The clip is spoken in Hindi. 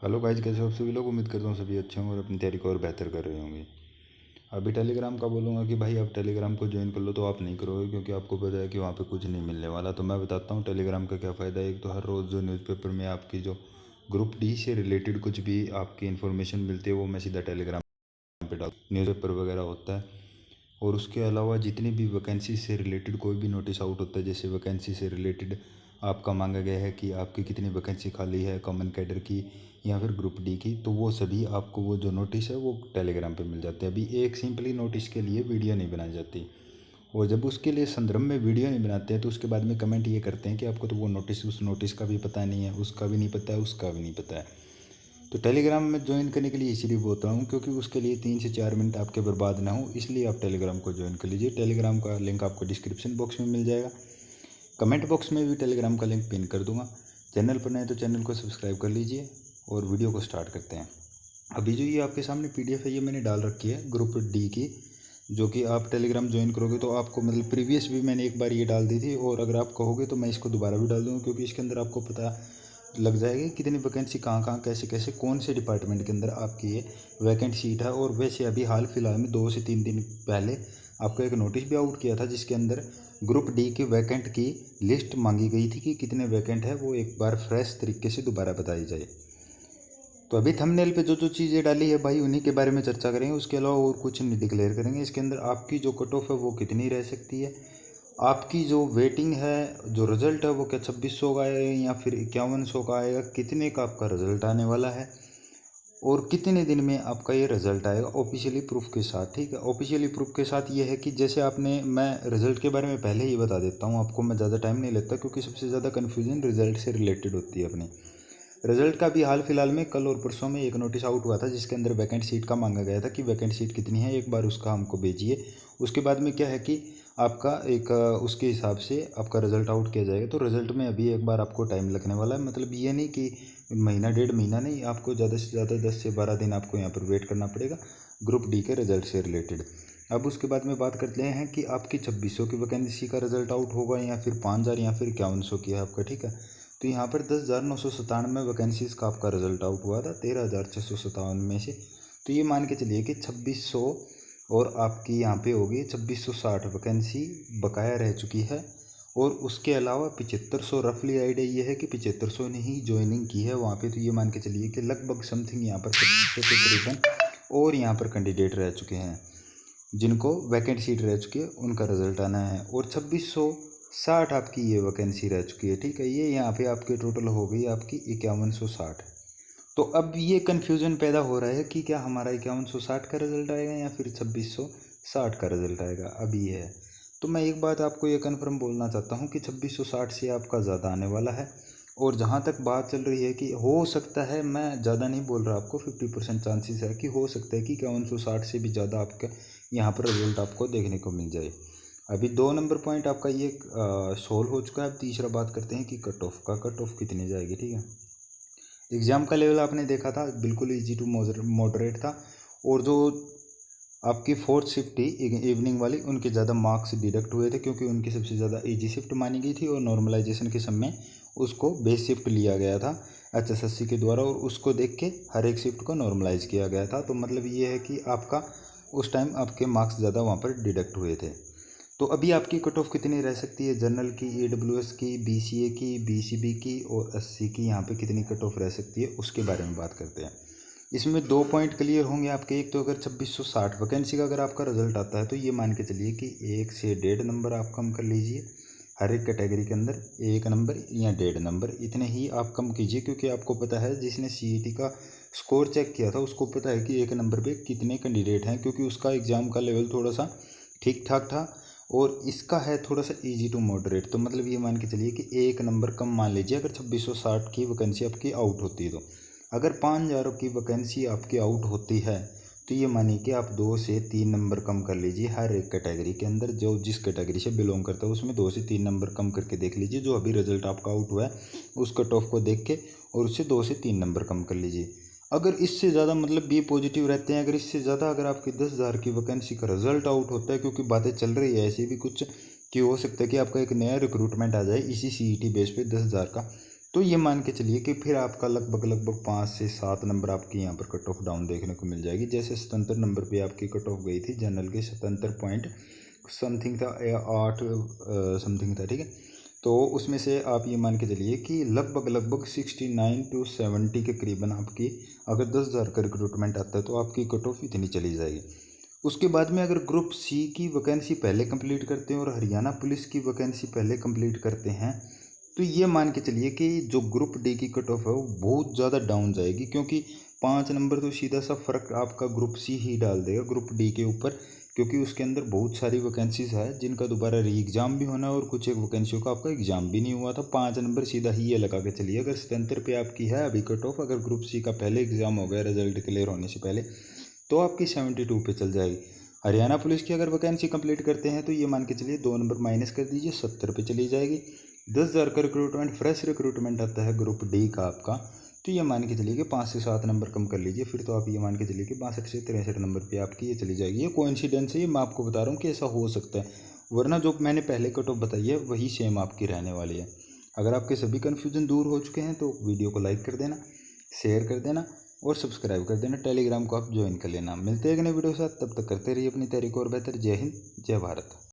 हेलो गाइज, कैसे हो आप सभी लोग। उम्मीद करता हूँ सभी अच्छे होंगे और अपनी तैयारी को और बेहतर कर रहे होंगे। अभी टेलीग्राम का बोलूँगा कि भाई आप टेलीग्राम को ज्वाइन कर लो, तो आप नहीं करोगे क्योंकि आपको पता है कि वहाँ पे कुछ नहीं मिलने वाला। तो मैं बताता हूँ टेलीग्राम का क्या फ़ायदा है। एक तो हर रोज़ जो न्यूज़पेपर में आपकी जो ग्रुप डी से रिलेटेड कुछ भी आपकी इन्फॉर्मेशन मिलती है वो मैं सीधा टेलीग्राम पे डाल, न्यूज़पेपर वगैरह होता है। और उसके अलावा जितनी भी वैकेंसी से रिलेटेड कोई भी नोटिस आउट होता है, जैसे वैकेंसी से रिलेटेड आपका मांगा गया है कि आपकी कितनी वैकेंसी खाली है कॉमन कैडर की या फिर ग्रुप डी की, तो वो सभी आपको वो जो नोटिस है वो टेलीग्राम पे मिल जाते हैं। अभी एक सिंपली नोटिस के लिए वीडियो नहीं बनाई जाती, और जब उसके लिए संदर्भ में वीडियो नहीं बनाते हैं तो उसके बाद में कमेंट ये करते हैं कि आपको तो वो नोटिस उस नोटिस का भी पता नहीं है, उसका भी नहीं पता है, उसका भी नहीं पता है। तो टेलीग्राम में ज्वाइन करने के लिए इसीलिए बोलता हूँ क्योंकि उसके लिए 3 से 4 मिनट आपके बर्बाद ना हो, इसलिए आप टेलीग्राम को ज्वाइन कर लीजिए। टेलीग्राम का लिंक आपको डिस्क्रिप्शन बॉक्स में मिल जाएगा, कमेंट बॉक्स में भी टेलीग्राम का लिंक पिन कर दूंगा। चैनल पर नए तो चैनल को सब्सक्राइब कर लीजिए और वीडियो को स्टार्ट करते हैं। अभी जो ये आपके सामने पीडीएफ है ये मैंने डाल रखी है ग्रुप डी की, जो कि आप टेलीग्राम ज्वाइन करोगे तो आपको मतलब प्रीवियस भी मैंने एक बार ये डाल दी थी, और अगर आप कहोगे तो मैं इसको दोबारा भी डाल दूँगा क्योंकि इसके अंदर आपको पता लग जाएगी कितनी वैकेंसी कहाँ कहाँ कैसे कैसे कौन से डिपार्टमेंट के अंदर आपकी ये वैकेंट सीट है। और वैसे अभी हाल फिलहाल में 2 से 3 दिन पहले आपको एक नोटिस भी आउट किया था जिसके अंदर ग्रुप डी की वैकेंट की लिस्ट मांगी गई थी कि कितने वैकेंट है वो एक बार फ्रेश तरीके से दोबारा बताई जाए। तो अभी थंबनेल पे जो जो चीज़ें डाली है भाई उन्हीं के बारे में चर्चा करेंगे, उसके अलावा और कुछ नहीं डिक्लेयर करेंगे। इसके अंदर आपकी जो कट ऑफ है वो कितनी रह सकती है, आपकी जो वेटिंग है, जो रिज़ल्ट है वो क्या 2600 का आएगा या फिर 5100 का आएगा, कितने का आपका रिज़ल्ट आने वाला है और कितने दिन में आपका ये रिज़ल्ट आएगा ऑफिशियली प्रूफ के साथ। ठीक है, ऑफिशियली प्रूफ के साथ ये है कि जैसे आपने, मैं रिज़ल्ट के बारे में पहले ही बता देता हूँ आपको, मैं ज़्यादा टाइम नहीं लेता क्योंकि सबसे ज़्यादा कन्फ्यूजन रिज़ल्ट से रिलेटेड होती है अपने। रिजल्ट का भी हाल फिलहाल में कल और परसों में एक नोटिस आउट हुआ था जिसके अंदर वैकेंट सीट का मांगा गया था कि वैकेंट सीट कितनी है, एक बार उसका हमको भेजिए। उसके बाद में क्या है कि आपका एक उसके हिसाब से आपका रिज़ल्ट आउट किया जाएगा। तो रिज़ल्ट में अभी एक बार आपको टाइम लगने वाला है, मतलब ये नहीं कि महीना 1.5 महीना नहीं, आपको ज़्यादा से ज़्यादा 10 से 12 दिन आपको यहाँ पर वेट करना पड़ेगा ग्रुप डी के रिज़ल्ट से रिलेटेड। अब उसके बाद में बात करते हैं कि आपकी 2600 की वैकेंसी का रिज़ल्ट आउट होगा या फिर 5000 या फिर 5100 की है आपका। ठीक है, तो यहाँ पर 10,997 वैकेंसीज़ का आपका रिजल्ट आउट हुआ था 13,657 में से। तो ये मान के चलिए कि 2600 और आपकी यहाँ पे होगी 2660 वैकेंसी बकाया रह चुकी है। और उसके अलावा 7500, रफली आइडिया ये है कि 7500 ने ही ज्वाइनिंग की है वहाँ पे। तो ये मान के चलिए कि लगभग समथिंग यहाँ पर 2500 के करीबन और यहाँ पर कैंडिडेट रह चुके हैं जिनको वैकेंट सीट रह चुकी है, उनका रिजल्ट आना है। और 2660 आपकी ये वैकेंसी रह चुकी है। ठीक है, ये यहाँ पे आपके टोटल हो गई आपकी 5160। तो अब ये कन्फ्यूज़न पैदा हो रहा है कि क्या हमारा 5160 का रिजल्ट आएगा या फिर 2660 का रिजल्ट आएगा। अब ये है, तो मैं एक बात आपको ये कन्फर्म बोलना चाहता हूँ कि 2660 से आपका ज़्यादा आने वाला है। और जहाँ तक बात चल रही है कि हो सकता है, मैं ज़्यादा नहीं बोल रहा आपको, 50% चांसेस है कि हो सकता है कि 5160 से भी ज़्यादा आपका यहाँ पर रिजल्ट आपको देखने को मिल जाए। अभी 2 नंबर पॉइंट आपका ये सोल्व हो चुका है। अब तीसरा बात करते हैं कि कट ऑफ का, कट ऑफ कितनी जाएगी। ठीक है, एग्ज़ाम का लेवल आपने देखा था बिल्कुल इजी टू मॉडरेट था, और जो आपकी फोर्थ शिफ्ट थी इवनिंग वाली उनके ज़्यादा मार्क्स डिडक्ट हुए थे क्योंकि उनकी सबसे ज़्यादा इजी शिफ्ट मानी गई थी और नॉर्मलाइजेशन के समय उसको बेस शिफ्ट लिया गया था HSSC के द्वारा, और उसको देख के हर एक शिफ्ट को नॉर्मलाइज किया गया था। तो मतलब ये है कि आपका उस टाइम आपके मार्क्स ज़्यादा वहाँ पर डिडक्ट हुए थे। तो अभी आपकी कट ऑफ कितनी रह सकती है, जनरल की, AWS की, BCA की, BCB की और SC की, यहाँ पे कितनी कट ऑफ रह सकती है उसके बारे में बात करते हैं। इसमें 2 पॉइंट क्लियर होंगे आपके। एक तो अगर 2660 वैकेंसी का अगर आपका रिजल्ट आता है तो ये मान के चलिए कि 1 से 1.5 नंबर आप कम कर लीजिए हर एक कैटेगरी के अंदर, 1 नंबर या 1.5 नंबर इतने ही आप कम कीजिए, क्योंकि आपको पता है जिसने CET का स्कोर चेक किया था उसको पता है कि 1 नंबर पे कितने कैंडिडेट हैं, क्योंकि उसका एग्ज़ाम का लेवल थोड़ा सा ठीक ठाक था और इसका है थोड़ा सा इजी टू मॉडरेट। तो मतलब ये मान के चलिए कि 1 नंबर कम मान लीजिए अगर 2660 की वैकेंसी आपकी आउट होती है। तो अगर 5000 की वैकेंसी आपकी आउट होती है तो ये मानिए कि आप 2 से 3 नंबर कम कर लीजिए हर एक कैटेगरी के अंदर, जो जिस कैटेगरी से बिलोंग करता है उसमें 2 से 3 नंबर कम करके देख लीजिए जो अभी रिजल्ट आपका आउट हुआ है उस कट ऑफ को देख के, और उससे 2 से 3 नंबर कम कर लीजिए। अगर इससे ज़्यादा मतलब बी पॉजिटिव रहते हैं, अगर इससे ज़्यादा अगर आपकी 10,000 की वैकेंसी का रिजल्ट आउट होता है, क्योंकि बातें चल रही है ऐसे भी कुछ कि हो सकता है कि आपका एक नया रिक्रूटमेंट आ जाए इसी CET बेस पे 10,000 का, तो ये मान के चलिए कि फिर आपका लगभग 5 से 7 नंबर आपकी यहाँ पर कट ऑफ डाउन देखने को मिल जाएगी। जैसे 77 नंबर पे आपकी कट ऑफ गई थी जनरल के, 77 पॉइंट समथिंग था, 8 समथिंग था, ठीक है। तो उसमें से आप ये मान के चलिए कि लगभग 69 टू 70 के करीबन आपकी, अगर 10,000 का रिक्रूटमेंट आता है तो आपकी कट ऑफ इतनी चली जाएगी। उसके बाद में अगर ग्रुप सी की वैकेंसी पहले कंप्लीट करते हैं और हरियाणा पुलिस की वैकेंसी पहले कंप्लीट करते हैं, तो ये मान के चलिए कि जो ग्रुप डी की कट ऑफ है वो बहुत ज़्यादा डाउन जाएगी, क्योंकि 5 नंबर तो सीधा सा फ़र्क आपका ग्रुप सी ही डाल देगा ग्रुप डी के ऊपर, क्योंकि उसके अंदर बहुत सारी वैकेंसीज है जिनका दोबारा री एग्ज़ाम भी होना है और कुछ एक वैकेंसियों का आपका एग्ज़ाम भी नहीं हुआ था। 5 नंबर सीधा ही ये लगा के चलिए, अगर 77 पे आपकी है अभी कट ऑफ, अगर ग्रुप सी का पहले एग्ज़ाम हो गया रिजल्ट क्लियर होने से पहले, तो आपकी 72 पे चल जाएगी। हरियाणा पुलिस की अगर वैकेंसी कंप्लीट करते हैं तो ये मान के चलिए 2 नंबर माइनस कर दीजिए, 70 पे चली जाएगी। 10,000 का रिक्रूटमेंट, फ्रेश रिक्रूटमेंट आता है ग्रुप डी का आपका, तो ये मान के चलिए कि 5 से 7 नंबर कम कर लीजिए, फिर तो आप ये मान के चलिए कि 62 से 63 नंबर पे आपकी ये चली जाएगी। ये कोइंसिडेंस है, ये मैं आपको बता रहा हूँ कि ऐसा हो सकता है, वरना जो मैंने पहले कट ऑफ बताई है वही सेम आपकी रहने वाली है। अगर आपके सभी कन्फ्यूजन दूर हो चुके हैं तो वीडियो को लाइक कर देना, शेयर कर देना और सब्सक्राइब कर देना। टेलीग्राम को आप ज्वाइन कर लेना। मिलते हैं अगले वीडियो के साथ, तब तक करते रहिए अपनी तैयारी को और बेहतर। जय हिंद, जय भारत।